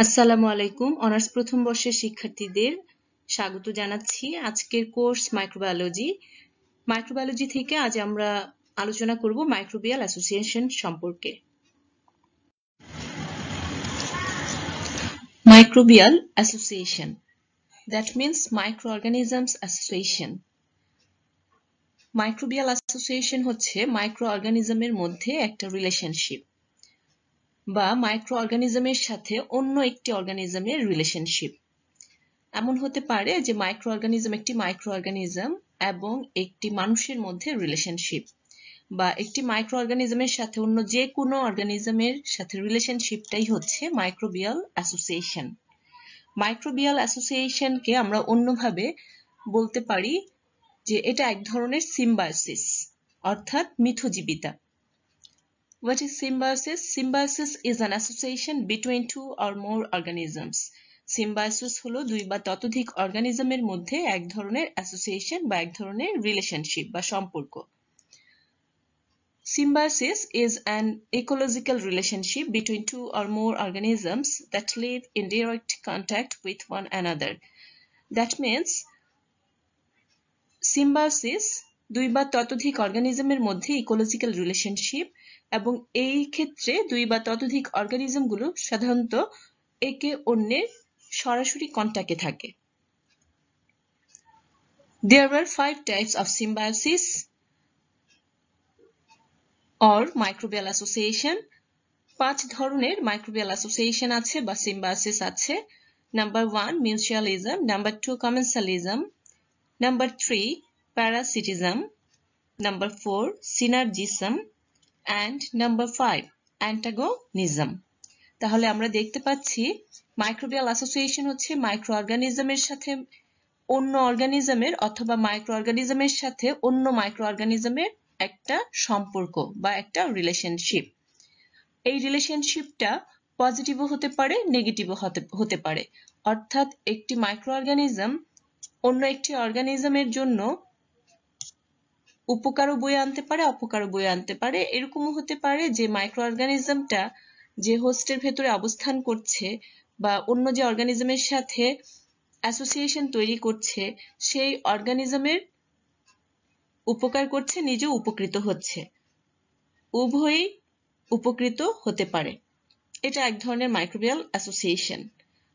আসসালামু আলাইকুম অনার্স প্রথম বর্ষের শিক্ষার্থীদের স্বাগত জানাচ্ছি আজকের কোর্স মাইক্রোবায়োলজি থেকে আজ আমরা আলোচনা করব মাইক্রোবিয়াল অ্যাসোসিয়েশন সম্পর্কে। Microbial association that means মাইক্রোঅর্গানিজমস association. Microbial association হচ্ছে মাইক্রোঅর্গানিজমের মধ্যে একটা রিলেশনশিপ বা মাইক্রোঅর্গানিজমের সাথে অন্য একটি অর্গানিজমের রিলেশনশিপ। এমন হতে পারে যে মাইক্রোঅর্গানিজম একটি মাইক্রোঅর্গানিজম এবং একটি মানুষের মধ্যে রিলেশনশিপ, বা একটি মাইক্রোঅর্গানিজমের সাথে অন্য যে কোনো অর্গানিজমের সাথে রিলেশনশিপটাই হচ্ছে মাইক্রোবিয়াল অ্যাসোসিয়েশন। মাইক্রোবিয়াল অ্যাসোসিয়েশনকে আমরা অন্যভাবে বলতে পারি যে এটা এক ধরনের সিম্বায়োসিস অর্থাৎ মিথজীবিতা। What is symbiosis? Symbiosis is an association between two or more organisms. Symbiosis হলো দুই বা ততোধিক অর্গানিজমের মধ্যে এক ধরনের অ্যাসোসিয়েশন বা এক ধরনের রিলেশনশিপ বা সম্পর্ক। Symbiosis is an ecological relationship between two or more organisms that live in direct contact with one another. That means symbiosis দুই বা ততোধিক অর্গানিজমের মধ্যে ইকোলজিক্যাল রিলেশনশিপ, এবং এই ক্ষেত্রে দুই বা ততোধিক অর্গানিজমগুলো সাধারণত একে অন্যের সরাসরি কন্টাক্টে থাকে। There are 5 types of symbiosis or microbial association. 5 ধরনের মাইক্রোবিয়াল অ্যাসোসিয়েশন আছে বা সিম্বায়োসিস আছে। Number 1 mutualism, number 2 commensalism, number 3 parasitism, number 4 synergism, and number 5 antagonism. তাহলে আমরা দেখতে পাচ্ছি মাইক্রোবিয়াল অ্যাসোসিয়েশন হচ্ছে মাইক্রো অর্গানিজমের সাথে অন্য অর্গানিজমের অথবা মাইক্রো অর্গানিজমের সাথে অন্য মাইক্রো অর্গানিজমের একটা সম্পর্ক বা একটা রিলেশনশিপ। এই রিলেশনশিপটা পজিটিভও হতে পারে, নেগেটিভও হতে পারে। অর্থাৎ একটি মাইক্রো অর্গানিজম অন্য একটি অর্গানিজমের জন্য উপকারও বয়ে আনতে পারে, অপকারও বয়ে আনতে পারে। এরকমও হতে পারে যে মাইক্রো অর্গানিজমটা যে হোস্টের ভেতরে অবস্থান করছে বা অন্য যে অর্গানিজমের সাথে অ্যাসোসিয়েশন তৈরি করছে সেই অর্গানিজমের উপকার করছে, নিজেও উপকৃত হচ্ছে। উভয়ই উপকৃত হতে পারে। এটা এক ধরনের মাইক্রোবিয়াল অ্যাসোসিয়েশন।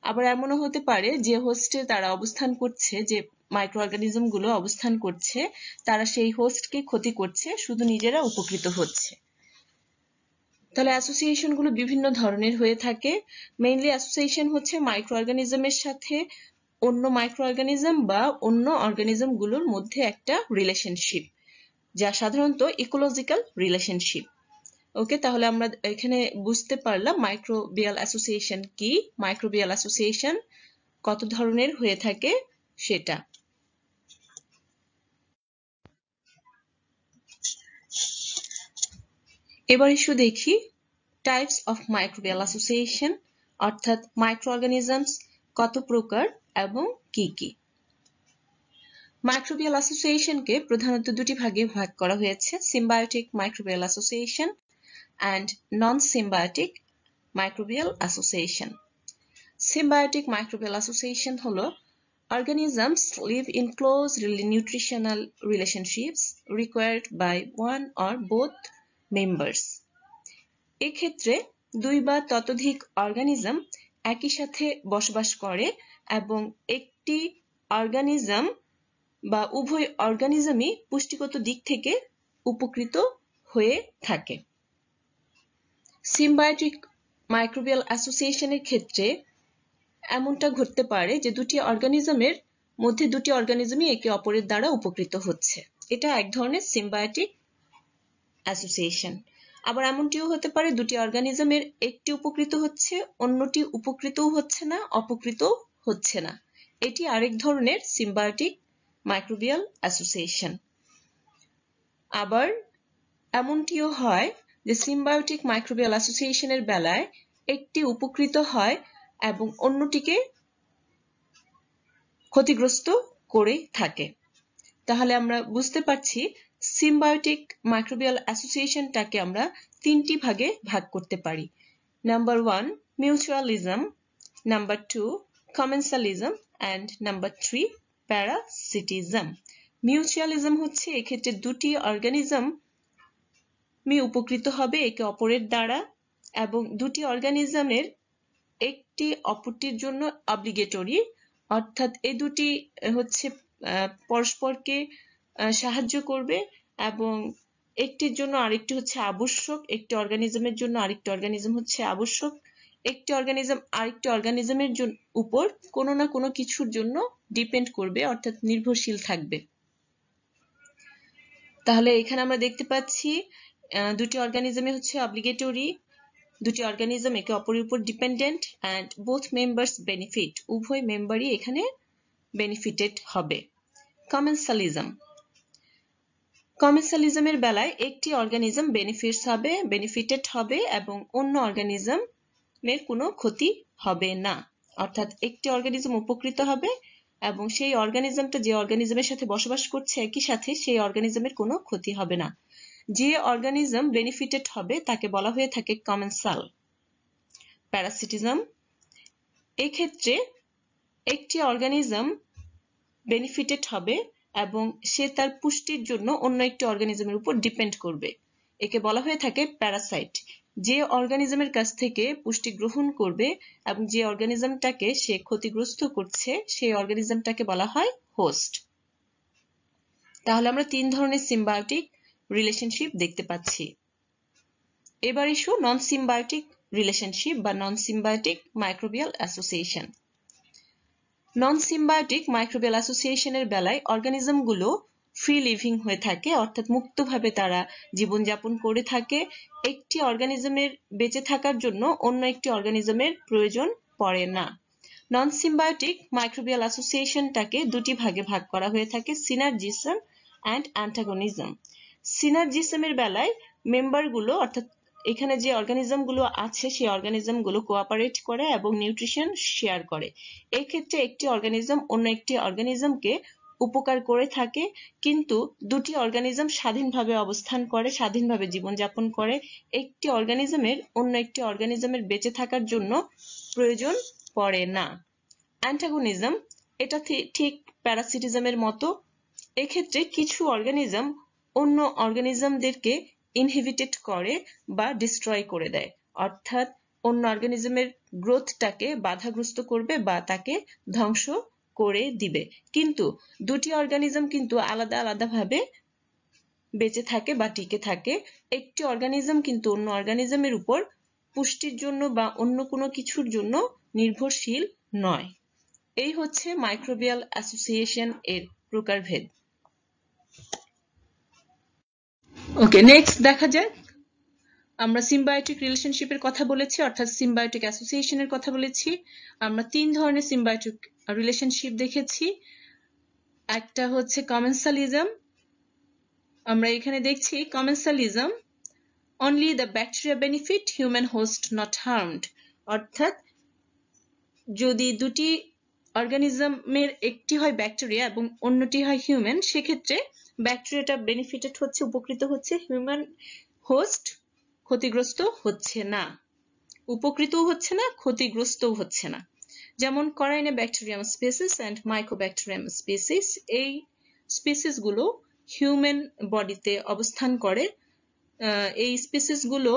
আবার এমনও হতে পারে যে হোস্টে তারা অবস্থান করছে, যে মাইক্রো অর্গানিজম গুলো অবস্থান করছে, তারা সেই হোস্টকে ক্ষতি করছে, শুধু নিজেরা উপকৃত হচ্ছে। তাহলে অ্যাসোসিয়েশন গুলো বিভিন্ন ধরনের হয়ে থাকে। মেইনলি অ্যাসোসিয়েশন হচ্ছে মাইক্রো অর্গানিজমের সাথে অন্য মাইক্রো অর্গানিজম বা অন্য অর্গানিজম গুলোর মধ্যে একটা রিলেশনশিপ, যা সাধারণত ইকোলজিক্যাল রিলেশনশিপ। ওকে, তাহলে আমরা এখানে বুঝতে পারলাম মাইক্রোবিয়াল অ্যাসোসিয়েশন কি, মাইক্রোবিয়াল অ্যাসোসিয়েশন কত ধরনের হয়ে থাকে সেটা। এবার এসে দেখি টাইপস অফ মাইক্রোবিয়াল অ্যাসোসিয়েশন, অর্থাৎ মাইক্রো অর্গানিজমস কত প্রকার এবং কি কি। মাইক্রোবিয়াল অ্যাসোসিয়েশনকে প্রধানত দুটি ভাগে ভাগ করা হয়েছে, symbiotic microbial association and non-symbiotic microbial association. Symbiotic microbial association হলো organisms live in close nutritional relationships required by one or both members. এক্ষেত্রে দুই বা ততোধিক অর্গানিজম একই সাথে বসবাস করে এবং একটি অর্গানিজম বা উভয় অর্গানিজমই পুষ্টিগত দিক থেকে উপকৃত হয়ে থাকে। সিম্বায়োটিক মাইক্রোবিয়াল অ্যাসোসিয়েশনের ক্ষেত্রে এমনটা ঘটতে পারে যে দুটি অর্গানিজমের মধ্যে দুটি অর্গানিজমই একে অপরের দ্বারা উপকৃত হচ্ছে। এটা এক ধরনের সিম্বায়োটিক অ্যাসোসিয়েশন। আবার এমনটিও হতে পারে দুটি অর্গানিজমের একটি উপকৃত হচ্ছে, অন্যটি উপকৃতও হচ্ছে না, অপকৃতও হচ্ছে না। এটি আরেক ধরনের সিম্বায়োটিক মাইক্রোবিয়াল অ্যাসোসিয়েশন। আবার এমনটিও হয় যে সিম্বায়োটিক মাইক্রোবিয়াল অ্যাসোসিয়েশনের বেলায় একটি উপকৃত হয় এবং অন্যটিকে ক্ষতিগ্রস্ত করে থাকে। তাহলে আমরা বুঝতে পারছি সিম্বায়োটিক মাইক্রোবিয়াল অ্যাসোসিয়েশনটাকে আমরা তিনটি ভাগে ভাগ করতে পারি। Number 1 mutualism, number 2 commensalism and number 3 parasitism. Mutualism হচ্ছে এক্ষেত্রে দুটি অর্গানিজম উপকৃত হবে একে অপরের দ্বারা এবং দুটি অর্গানিজমের একটি অপরটির জন্য অব্লিগেটরি, অর্থাৎ এই দুটি হচ্ছে পরস্পরকে সাহায্য করবে এবং একটির জন্য আরেকটি হচ্ছে আবশ্যক, একটি অর্গানিজমের জন্য আরেকটি অর্গানিজম হচ্ছে আবশ্যক, একটি অর্গানিজম আরেকটি অর্গানিজমের উপর কোনো না কোনো কিছুর জন্য ডিপেন্ড করবে অর্থাৎ নির্ভরশীল থাকবে। তাহলে এখানে আমরা দেখতে পাচ্ছি দুটি অর্গানিজমে হচ্ছে অব্লিগেটরি, দুটি অর্গানিজম একে অপরের উপর dependent and both members benefit, উভয় মেম্বারই এখানে বেনিফিটেড হবে। কমেন্সালিজম, কমেন্সালিজমের বেলায় একটি অর্গানিজম বেনিফিটেড হবে এবং অন্য অর্গানিজমের কোনো ক্ষতি হবে না, অর্থাৎ একটি অর্গানিজম উপকৃত হবে এবং সেই অর্গানিজমটা যে অর্গানিজমের সাথে বসবাস করছে একই সাথে সেই অর্গানিজমের কোনো ক্ষতি হবে না। যে অর্গানিজম বেনিফিটেড হবে তাকে বলা হয়ে থাকে কমেন্সাল। প্যারাসিটিজম, এক্ষেত্রে একটি অর্গানিজম বেনিফিটেড হবে এবং সে তার পুষ্টির জন্য অন্য একটি অর্গানিজমের উপর ডিপেন্ড করবে, একে বলা হয়ে থাকে প্যারাসাইট। যে অর্গানিজমের কাছ থেকে পুষ্টি গ্রহণ করবে এবং যে অর্গানিজমটাকে সে ক্ষতিগ্রস্ত করছে সেই অর্গানিজমটাকে বলা হয় হোস্ট। তাহলে আমরা তিন ধরনের সিম্বায়োটিক রিলেশনশিপ দেখতে পাচ্ছি। এবার ইস্যু নন সিম্বায়োটিক রিলেশনশিপ বা নন সিম্বায়োটিক মাইক্রোবিয়াল অ্যাসোসিয়েশন। নন সিম্বায়োটিক মাইক্রোবিয়াল অ্যাসোসিয়েশনের বেলায় অর্গানিজমগুলো ফ্রি লিভিং হয়ে থাকে, অর্থাৎ মুক্তভাবে তারা জীবনযাপন করে থাকে। একটি অর্গানিজমের বেঁচে থাকার জন্য অন্য একটি অর্গানিজমের প্রয়োজন পড়ে না। নন সিম্বায়োটিক মাইক্রোবিয়াল অ্যাসোসিয়েশনটাকে দুটি ভাগে ভাগ করা হয়ে থাকে, সিনার্জিজম অ্যান্ড অ্যান্টাগনিজম। সিনার্জিজমের বেলায় মেম্বারগুলো অর্থাৎ এখানে যে অর্গানিজমগুলো আছে সেই অর্গানিজমগুলো কোঅপারেট করে এবং নিউট্রিশন শেয়ার করে। এই ক্ষেত্রে একটি অর্গানিজম অন্য একটি অর্গানিজমকে উপকার করে থাকে, কিন্তু দুটি অর্গানিজম স্বাধীনভাবে অবস্থান করে, স্বাধীনভাবে জীবনযাপন করে। একটি অর্গানিজমের অন্য একটি অর্গানিজমের বেঁচে থাকার জন্য প্রয়োজন পড়ে না। অ্যান্টাগনিজম, এটা ঠিক প্যারাসিটিজমের মতো। এক্ষেত্রে কিছু অর্গানিজম অন্য অর্গানিজমদেরকে ইনহিবিটেড করে বা ডিস্ট্রয় করে দেয়, অর্থাৎ অন্য অর্গানিজমের গ্রোথটাকে বাধাগ্রস্ত করবে বা তাকে ধ্বংস করে দিবে। কিন্তু দুটি অর্গানিজম কিন্তু আলাদা আলাদাভাবে বেঁচে থাকে বা টিকে থাকে। একটি অর্গানিজম কিন্তু অন্য অর্গানিজমের উপর পুষ্টির জন্য বা অন্য কোনো কিছুর জন্য নির্ভরশীল নয়। এই হচ্ছে মাইক্রোবিয়াল অ্যাসোসিয়েশন এর প্রকারভেদ। ওকে, নেক্সট দেখা যাক। আমরা সিম্বায়োটিক রিলেশনশিপের কথা বলেছি, অর্থাৎ সিম্বায়োটিক অ্যাসোসিয়েশনের কথা বলেছি। আমরা তিন ধরনের সিম্বায়োটিক রিলেশনশিপ দেখেছি। একটা হচ্ছে কমেন্সালিজম। আমরা এখানে দেখছি commensalism, only the bacteria benefit, human host not harmed. অর্থাৎ যদি দুটি অর্গানিজমের একটি হয় ব্যাকটেরিয়া এবং অন্যটি হয় হিউম্যান, সেক্ষেত্রে ব্যাকটেরিয়াটা বেনিফিটেড হচ্ছে, উপকৃত হচ্ছে, হিউম্যান হোস্ট ক্ষতিগ্রস্ত হচ্ছে না, উপকৃতও হচ্ছে না, ক্ষতিগ্রস্তও হচ্ছে না। যেমন করাইনোব্যাকটেরিয়াম স্পিসিস অ্যান্ড মাইকোব্যাকটেরিয়াম স্পিসিস, এই স্পিসিসগুলো হিউম্যান বডিতে অবস্থান করে। এই স্পিসিসগুলো,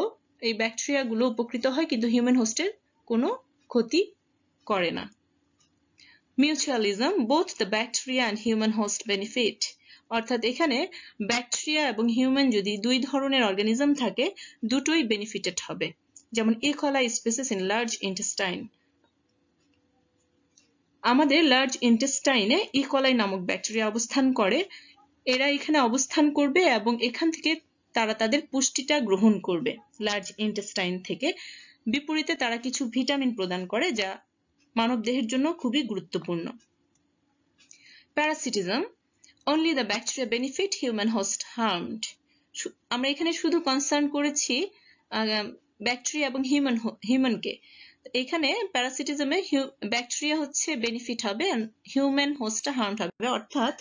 এই ব্যাকটেরিয়াগুলো উপকৃত হয় কিন্তু হিউম্যান হোস্টের কোনো ক্ষতি করে না। Mutualism, both the bacteria and human host benefit. অর্থাৎ এখানে ব্যাকটেরিয়া এবং হিউম্যান যদি দুই ধরনের অর্গানিজম থাকে, দুটোই বেনিফিটেড হবে। যেমন E. coli species in large intestine. আমাদের লার্জ ইন্টেস্টাইনে ইকোলাই নামক ব্যাকটেরিয়া অবস্থান করে। এরা এখানে অবস্থান করবে এবং এখান থেকে তারা তাদের পুষ্টিটা গ্রহণ করবে লার্জ ইন্টেস্টাইন থেকে। বিপরীতে তারা কিছু ভিটামিন প্রদান করে যা মানবদেহের জন্য খুবই গুরুত্বপূর্ণ। প্যারাসিটিজম, only the bacteria benefit, human host harmed. আমরা এখানে শুধু কনসার্ন করেছি ব্যাকটেরিয়া এবং হিউম্যানকে। এখানে প্যারাসিটিজমে ব্যাকটেরিয়া হচ্ছে বেনিফিট হবে, হিউম্যান হোস্টটা হার্ম হবে। অর্থাৎ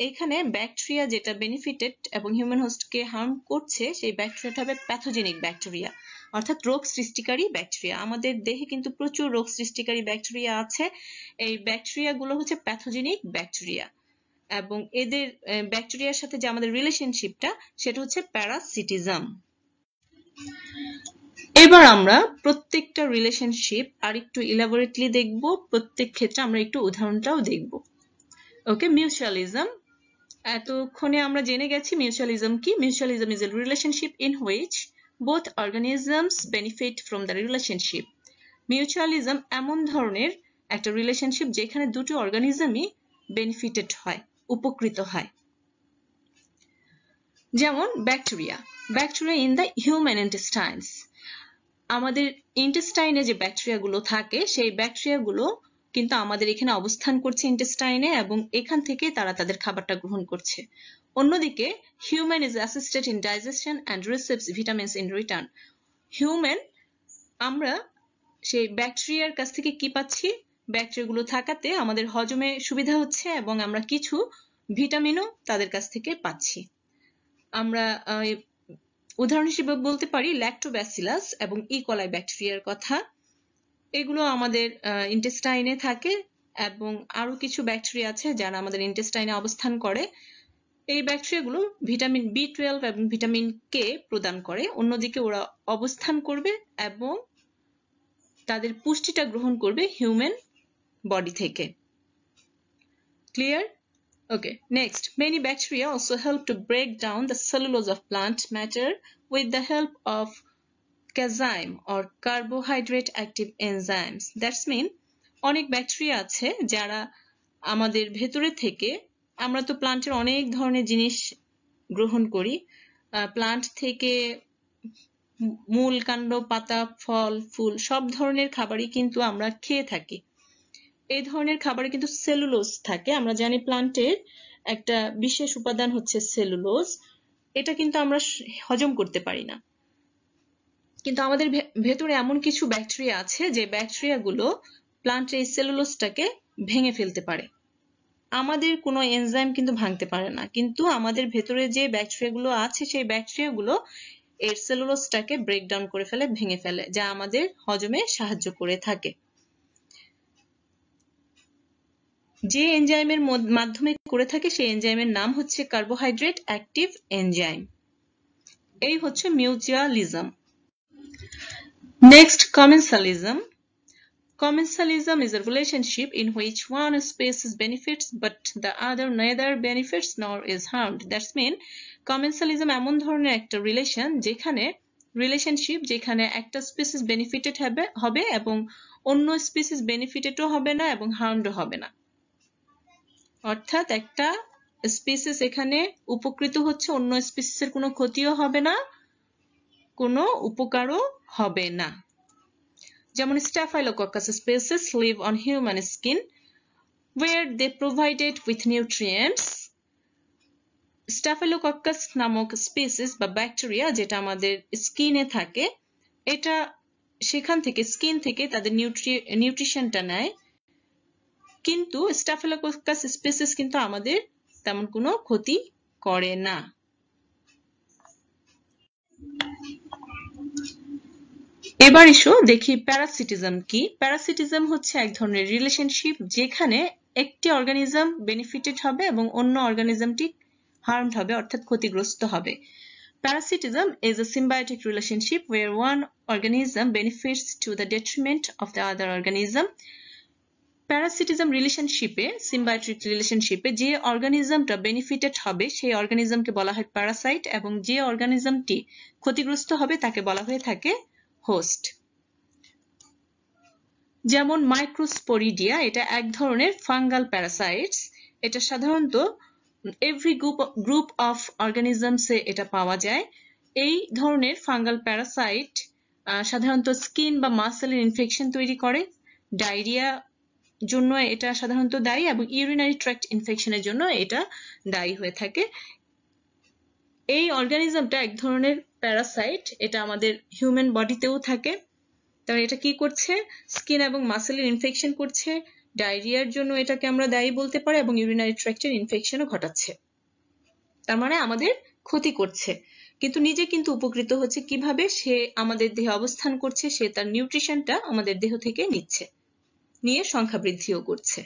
এখানে ব্যাকটেরিয়া যেটা বেনিফিটেড এবং হিউম্যান হোস্টকে হার্ম করছে, সেই ব্যাকটেরিয়াটা হবে প্যাথোজেনিক ব্যাকটেরিয়া, অর্থাৎ রোগ সৃষ্টিকারী ব্যাকটেরিয়া। আমাদের দেহে কিন্তু প্রচুর রোগ সৃষ্টিকারী ব্যাকটেরিয়া আছে। এই ব্যাকটেরিয়াগুলো হচ্ছে প্যাথোজেনিক ব্যাকটেরিয়া, এবং এদের ব্যাকটেরিয়ার সাথে যে আমাদের রিলেশনশিপটা, সেটা হচ্ছে প্যারাসিটিজম। এবার আমরা প্রত্যেকটা রিলেশনশিপ আর একটু ইলাবোরেটলি দেখব, প্রত্যেক ক্ষেত্রে আমরা একটু উদাহরণটাও দেখব। ওকে, মিউচুয়ালিজম। এতক্ষণে আমরা জেনে গেছি মিউচুয়ালিজম কি। Mutualism is a relationship in which both organisms benefit from the relationship. Mutualism এমন ধরনের একটা রিলেশনশিপ যেখানে দুটো অর্গানিজমই বেনিফিটেড হয়, উপকৃত হয়। যেমন ব্যাকটেরিয়া ইন দ্য হিউম্যান ইন্টেস্টাইনস। আমাদের ইন্টেস্টাইনে যে ব্যাকটেরিয়াগুলো থাকে, সেই ব্যাকটেরিয়াগুলো কিন্তু আমাদের এখানে অবস্থান করছে ইন্টেস্টাইনে, এবং এখান থেকে তারা তাদের খাবারটা গ্রহণ করছে। অন্যদিকে human is assisted in digestion and receives vitamins in return. Human, আমরা সেই ব্যাকটেরিয়ার কাছ থেকে কি পাচ্ছি? ব্যাকটেরিয়াগুলো থাকাতে আমাদের হজমে সুবিধা হচ্ছে, এবং আমরা কিছু ভিটামিনও তাদের কাছ থেকে পাচ্ছি। আমরা উদাহরণ হিসেবে বলতে পারি ল্যাক্টোব্যাসিলাস এবং ইকোলাই ব্যাকটেরিয়ার কথা। এগুলো আমাদের ইন্টেস্টাইনে থাকে, এবং আরো কিছু ব্যাকটেরিয়া আছে যারা আমাদের ইন্টেস্টাইনে অবস্থান করে। এই ব্যাকটেরিয়াগুলো ভিটামিন B12 এবং ভিটামিন কে প্রদান করে। অন্যদিকে ওরা অবস্থান করবে এবং তাদের পুষ্টিটা গ্রহণ করবে হিউম্যান বডি থেকে। Clear? Okay, next, many bacteria also help to break down the cellulose of plant matter with the help of chyme or carbohydrate active enzymes. That's mean অনেক ব্যাকটেরিয়া আছে যারা আমাদের ভেতরে থেকে, আমরা তো প্লান্টের অনেক ধরনের জিনিস গ্রহণ করি, প্লান্ট থেকে মূল, কাণ্ড, পাতা, ফল, ফুল সব ধরনের খাবারই কিন্তু আমরা খেয়ে থাকি। এই ধরনের খাবারে কিন্তু সেলুলোজ থাকে। আমরা জানি প্লান্টের একটা বিশেষ উপাদান হচ্ছে সেলুলোজ, এটা কিন্তু আমরা হজম করতে পারি না। কিন্তু আমাদের ভেতরে এমন কিছু ব্যাকটেরিয়া আছে যে ব্যাকটেরিয়াগুলো প্লান্টের এই সেলুলোজটাকে ভেঙে ফেলতে পারে। আমাদের কোনো এনজাইম কিন্তু ভাঙতে পারে না, কিন্তু আমাদের ভেতরে যে ব্যাকটেরিয়াগুলো আছে, সেই ব্যাকটেরিয়াগুলো এর সেলুলোজটাকে ব্রেকডাউন করে ফেলে, ভেঙে ফেলে, যা আমাদের হজমে সাহায্য করে থাকে। যে এনজাইমের মাধ্যমে করে থাকে, সেই এনজাইমের নাম হচ্ছে কার্বোহাইড্রেট অ্যাক্টিভ এনজাইম। এই হচ্ছে mutualism. Next, commensalism. Commensalism is a relationship in which one species benefits but the other neither benefits nor is harmed. That's mean commensalism এমন ধরনের একটা রিলেশনশিপ যেখানে একটা স্পিসিস বেনিফিটেড হবে এবং অন্য স্পিসিস বেনিফিটেডও হবে না এবং হার্মডও হবে না। অর্থাৎ একটা স্পিসিস এখানে উপকৃত হচ্ছে, অন্য স্পিসিসের কোনো ক্ষতিও হবে না, কোনো উপকারও হবে না। যেমন Staphylococcus species live on human skin where they provided with nutrients. Staphylococcus নামক স্পিসিস বা ব্যাকটেরিয়া যেটা আমাদের স্কিনে থাকে, এটা সেখান থেকে, স্কিন থেকে তাদের নিউট্রিশনটা নেয়, কিন্তু Staphylococcus স্পিসিস কিন্তু আমাদের তেমন কোনো ক্ষতি করে না। এবার এসো দেখি প্যারাসিটিজম কি। প্যারাসিটিজম হচ্ছে এক ধরনের রিলেশনশিপ যেখানে একটি অর্গানিজম বেনিফিটেড হবে এবং অন্য অর্গানিজমটি হার্মড হবে, অর্থাৎ ক্ষতিগ্রস্ত হবে। Parasitism is a symbiotic relationship where one organism benefits to the detriment of the other organism. Parasitism রিলেশনশিপে, সিম্বায়োটিক রিলেশনশিপে যে অর্গানিজমটা বেনিফিটেড হবে সেই অর্গানিজমকে বলা হয় প্যারাসাইট, এবং যে অর্গানিজমটি ক্ষতিগ্রস্ত হবে তাকে বলা হয়ে থাকে হোস্ট। যেমন মাইক্রোস্পোরিডিয়া, এটা এক ধরনের ফাঙ্গাল প্যারাসাইটস। এটা সাধারণত এভরি গ্রুপ অফ অর্গানিজমসে এটা পাওয়া যায়। এই ধরনের ফাঙ্গাল প্যারাসাইট সাধারণত স্কিন বা মাসেলের ইনফেকশন তৈরি করে, ডায়রিয়া জন্য এটা সাধারণত দায়ী, এবং ইউরিনারি ট্র্যাক্ট ইনফেকশনের জন্য এটা দায়ী হয়ে থাকে। এই অর্গানিজমটা এক ধরনের প্যারাসাইট, এটা আমাদের হিউম্যান বডিতেও থাকে। তাহলে এটা কি করছে, স্কিন এবং মাসেলের ইনফেকশন করছে, ডায়রিয়ার জন্য এটাকে আমরা দায়ী বলতে পারি, এবং ইউরিনারি ট্র্যাক্টের ইনফেকশনও ঘটাচ্ছে। তার মানে আমাদের ক্ষতি করছে, কিন্তু নিজে কিন্তু উপকৃত হচ্ছে কিভাবে, সে আমাদের দেহে অবস্থান করছে, সে তার নিউট্রিশনটা আমাদের দেহ থেকে নিচ্ছে, নিয়ে সংখ্যা বৃদ্ধিও করছে।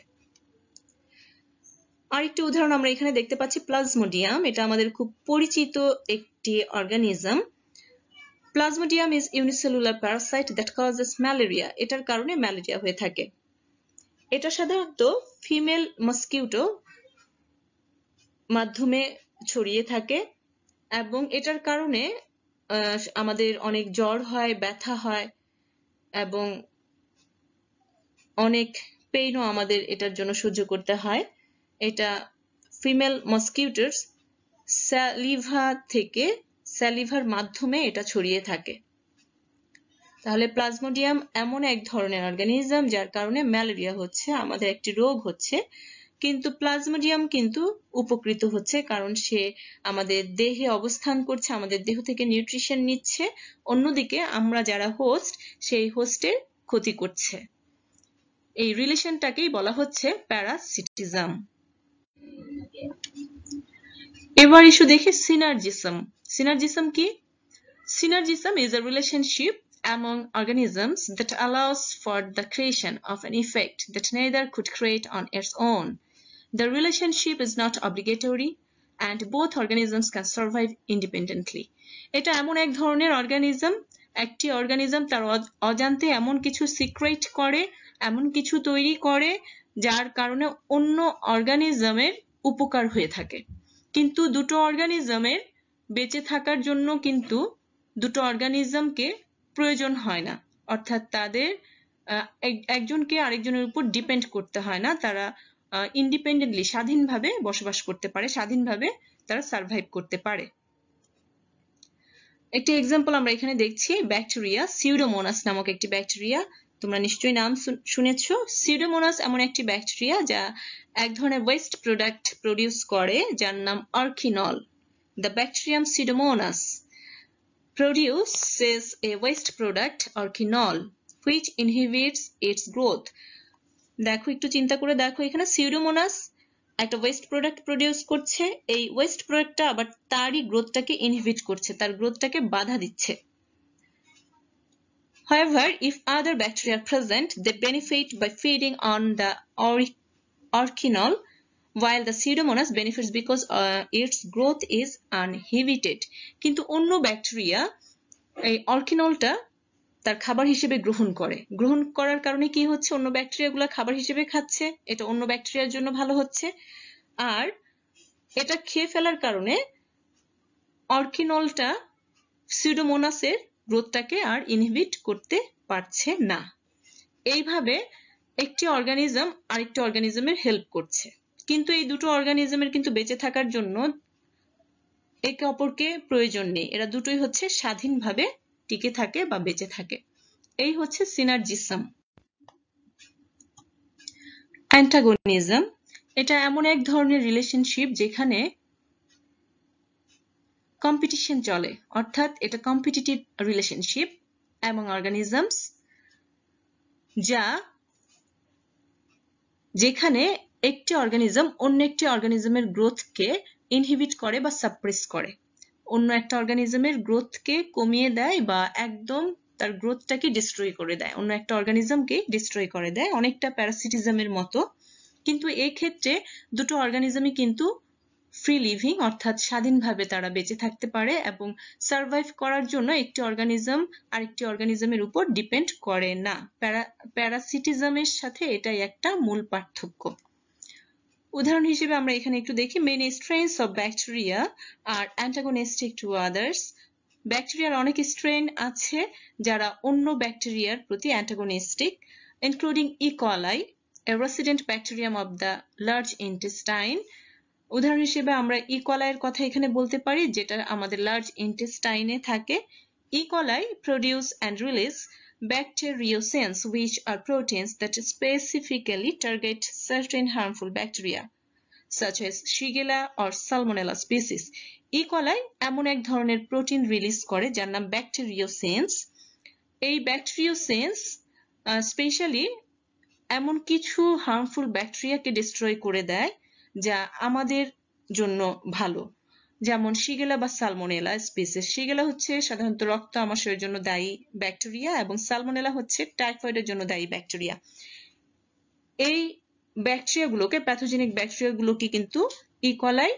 আরেকটি উদাহরণ আমরা এখানে দেখতে পাচ্ছি প্লাজমোডিয়াম, এটা আমাদের খুব পরিচিত একটি organism. Plasmodium is unicellular Parasite that causes malaria, এটার কারণে ম্যালেরিয়া হয়ে থাকে। এটা সাধারণত ফিমেল মসকিউটো মাধ্যমে ছড়িয়ে থাকে, এবং এটার কারণে আমাদের অনেক জ্বর হয়, ব্যথা হয়, এবং অনেক পেইনও আমাদের এটার জন্য সহ্য করতে হয়। এটা ফিমেল মসকিউটোর স্যালিভার মাধ্যমে এটা ছড়িয়ে থাকে। তাহলে প্লাজমোডিয়াম এমন এক ধরনের অর্গানিজম যার কারণে ম্যালেরিয়া হচ্ছে, আমাদের একটি রোগ হচ্ছে, কিন্তু প্লাজমোডিয়াম কিন্তু উপকৃত হচ্ছে, কারণ সে আমাদের দেহে অবস্থান করছে, আমাদের দেহ থেকে নিউট্রিশন নিচ্ছে, অন্যদিকে আমরা যারা হোস্ট, সেই হোস্টের ক্ষতি করছে। এই রিলেশনটাকেই বলা হচ্ছে প্যারাসিটিজম। এবার ইস্যু দেখি সিনার্জিজম। সিনার্জিজম কি? Synergism is a relationship among organisms that allows for the creation of an effect that neither could create on its own. The relationship is not obligatory and both organisms can survive independently. এটা এমন এক ধরনের organism, একটি organism তার অজান্তে এমন কিছু secret করে, এমন কিছু তৈরি করে যার কারণে অন্য অর্গানিজমের উপকার হয়ে থাকে। কিন্তু দুটো অর্গানিজমের বেঁচে থাকার জন্য কিন্তু দুটো অর্গানিজমকে প্রয়োজন হয় না, অর্থাৎ তাদের একজনকে আরেকজনের উপর ডিপেন্ড করতে হয় না, তারা ইন্ডিপেন্ডেন্টলি স্বাধীনভাবে বসবাস করতে পারে, স্বাধীনভাবে তারা সার্ভাইভ করতে পারে। একটি এক্সাম্পল আমরা এখানে দেখছি, ব্যাকটেরিয়া সিউডোমোনাস নামক একটি ব্যাকটেরিয়া, তোমরা নিশ্চয়ই নাম শুনেছো। সিউডোমোনাস এমন একটি ব্যাকটেরিয়া যা এক ধরনের ওয়েস্ট প্রোডাক্ট প্রডিউস করে যার নাম orcinol. The bacterium pseudomonas produces a waste product orchinol which inhibits its growth. দেখো, একটু চিন্তা করে দেখো, এখানে সিউডোমোনাস একটা ওয়েস্ট প্রোডাক্ট প্রডিউস করছে, এই ওয়েস্ট প্রোডাক্টটা আবার তারই গ্রোথটাকে ইনহিবিট করছে, তার গ্রোথটাকে বাধা দিচ্ছে। However, if other bacteria are present, they benefit by feeding on the orchinol, while the Pseudomonas benefits because its growth is uninhibited. কিন্তু অন্য ব্যাকটেরিয়া এই অর্কিনলটা তার খাবার হিসেবে গ্রহণ করার কারণে কি হচ্ছে, অন্য ব্যাকটেরিয়াগুলো খাবার হিসেবে খাচ্ছে, এটা অন্য ব্যাকটেরিয়ার জন্য ভালো হচ্ছে, আর এটা খেয়ে ফেলার কারণে অর্কিনলটা সিউডোমোনাসের গ্রোথটাকে আর ইনহিবিট করতে পারছে না। এইভাবে একটি অর্গানিজম আরেকটি অর্গানিজমের হেল্প করছে, কিন্তু এই দুটো অর্গানিজমের কিন্তু বেঁচে থাকার জন্য একে অপরকে প্রয়োজন নেই, এরা দুটোই হচ্ছে স্বাধীনভাবে টিকে থাকে বা বেঁচে থাকে। এই হচ্ছে সিনার্জিজম। অ্যান্টাগনিজম, এটা এমন এক ধরনের রিলেশনশিপ যেখানে কম্পিটিশন চলে, অর্থাৎ এটা কম্পিটিটিভ রিলেশনশিপ among organisms, যেখানে একটি অর্গানিজম অন্য একটি অর্গানিজমের গ্রোথকে ইনহিবিট করে বা সাপ্রেস করে, অন্য একটা অর্গানিজমের গ্রোথকে কমিয়ে দেয় বা একদম তার গ্রোথটাকে ডিস্ট্রয় করে দেয়, অন্য একটা অর্গানিজমকে ডিস্ট্রয় করে দেয়, অনেকটা প্যারাসিটিজমের মতো। কিন্তু এই ক্ষেত্রে দুটো অর্গানিজমই কিন্তু ফ্রি লিভিং, অর্থাৎ স্বাধীনভাবে তারা বেঁচে থাকতে পারে এবং সার্ভাইভ করার জন্য একটি অর্গানিজম আরেকটি অর্গানিজমের উপর ডিপেন্ড করে না। প্যারাসিটিজমের সাথে এটাই একটা মূল পার্থক্য। উদাহরণ হিসেবে আমরা এখানে একটু দেখি, many strains of bacteria are antagonistic to others. ব্যাকটেরিয়ার অনেক স্ট্রেন আছে যারা অন্য ব্যাকটেরিয়ার প্রতি অ্যান্টাগনিস্টিক, ইনক্লুডিং ই কলাই, a resident bacterium of the large intestine. উদাহরণ হিসেবে আমরা ই কলাইয়ের কথা এখানে বলতে পারি, যেটা আমাদের লার্জ ইন্টেস্টাইনে থাকে। ই কলাই produce and release bacteriocins, which are proteins that specifically target certain harmful bacteria. such as Shigella or Salmonella species. E. coli এমন এক ধরনের প্রোটিন রিলিজ করে যার নাম ব্যাকটেরিওসেন্স। এই ব্যাকটেরিওসেন্স স্পেশালি এমন কিছু হার্মফুল ব্যাকটেরিয়াকে ডিস্ট্রয় করে দেয় যা আমাদের জন্য ভালো, যেমন শিগেলা বা সালমোনেলা স্পিসিস। শিগেলা হচ্ছে সাধারণত রক্ত আমাশয়ের জন্য দায়ী ব্যাকটেরিয়া এবং সালমোনেলা হচ্ছে টাইফয়েডের জন্য দায়ী ব্যাকটেরিয়া। এই ব্যাকটেরিয়াগুলোকে, প্যাথোজেনিক ব্যাকটেরিয়াগুলোকে কিন্তু ই. কলাই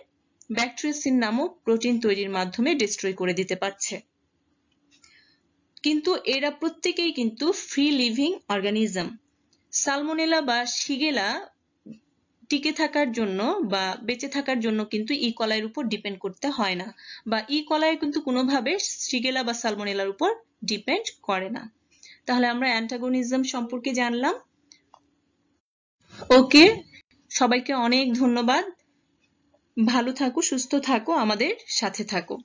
ব্যাকটেরিওসিন নামক প্রোটিন তৈরির মাধ্যমে ডিস্ট্রয় করে দিতে পারছে। কিন্তু এরা প্রত্যেকেই কিন্তু ফ্রি লিভিং অর্গানিজম। সালমোনেলা বা শিগেলা টিকে থাকার জন্য বা বেঁচে থাকার জন্য কিন্তু ই. কলাইয়ের উপর ডিপেন্ড করতে হয় না, বা ই. কলাই কিন্তু কোনোভাবে শিগেলা বা সালমোনেলার উপর ডিপেন্ড করে না। তাহলে আমরা অ্যান্টাগনিজম সম্পর্কে জানলাম। ওকে, সবাইকে অনেক ধন্যবাদ। ভালো থাকো, সুস্থ থাকো, আমাদের সাথে থাকো।